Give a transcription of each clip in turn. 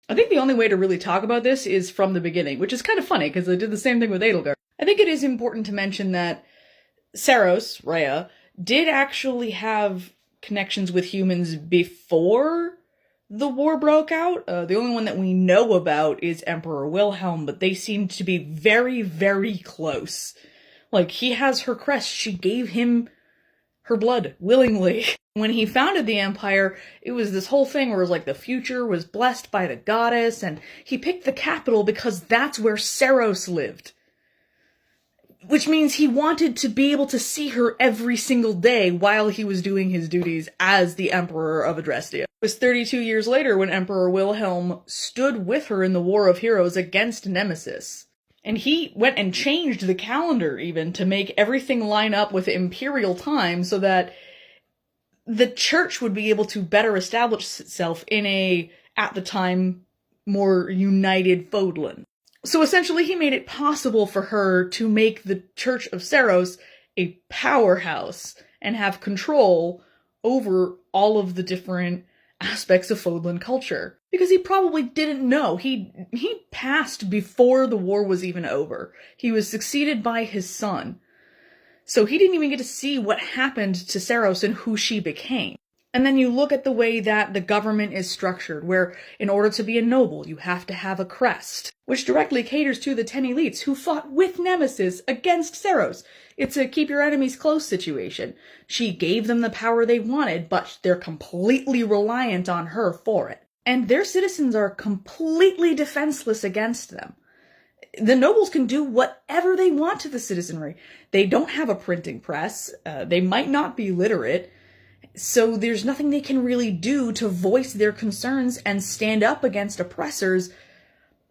I think the only way to really talk about this is from the beginning, which is kind of funny because they did the same thing with Edelgard. I think it is important to mention that Saros, Rhea, did actually have connections with humans before the war broke out. The only one that we know about is Emperor Wilhelm, but they seem to be very, very close. Like, he has her crest. She gave him her blood willingly. When he founded the empire, it was this whole thing where it was like the future was blessed by the goddess, and he picked the capital because that's where Saros lived. Which means he wanted to be able to see her every single day while he was doing his duties as the Emperor of Adrestia. It was 32 years later when Emperor Wilhelm stood with her in the War of Heroes against Nemesis. And he went and changed the calendar even to make everything line up with imperial time so that the church would be able to better establish itself in a, at the time, more united Fodlan. So essentially he made it possible for her to make the Church of Saros a powerhouse and have control over all of the different aspects of Fodlan culture. Because he probably didn't know. He passed before the war was even over. He was succeeded by his son. So he didn't even get to see what happened to Saros and who she became. And then you look at the way that the government is structured, where in order to be a noble, you have to have a crest, which directly caters to the 10 elites who fought with Nemesis against Saros. It's a keep your enemies close situation. She gave them the power they wanted, but they're completely reliant on her for it. And their citizens are completely defenseless against them. The nobles can do whatever they want to the citizenry. They don't have a printing press. They might not be literate. So there's nothing they can really do to voice their concerns and stand up against oppressors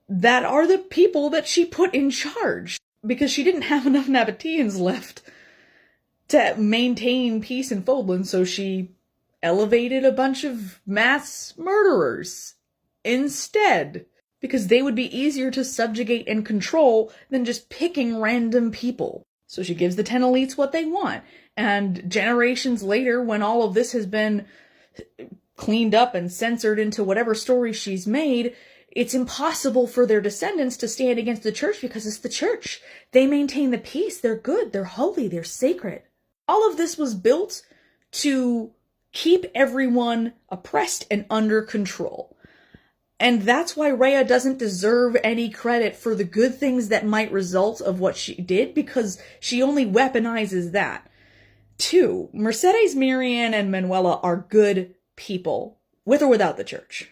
that are the people that she put in charge. Because she didn't have enough Nabateans left to maintain peace in Fodlan, so she elevated a bunch of mass murderers instead. Because they would be easier to subjugate and control than just picking random people. So she gives the 10 elites what they want. And generations later, when all of this has been cleaned up and censored into whatever story she's made, it's impossible for their descendants to stand against the church because it's the church. They maintain the peace. They're good. They're holy. They're sacred. All of this was built to keep everyone oppressed and under control. And that's why Rhea doesn't deserve any credit for the good things that might result of what she did, because she only weaponizes that. 2, Mercedes, Miriam, and Manuela are good people, with or without the church.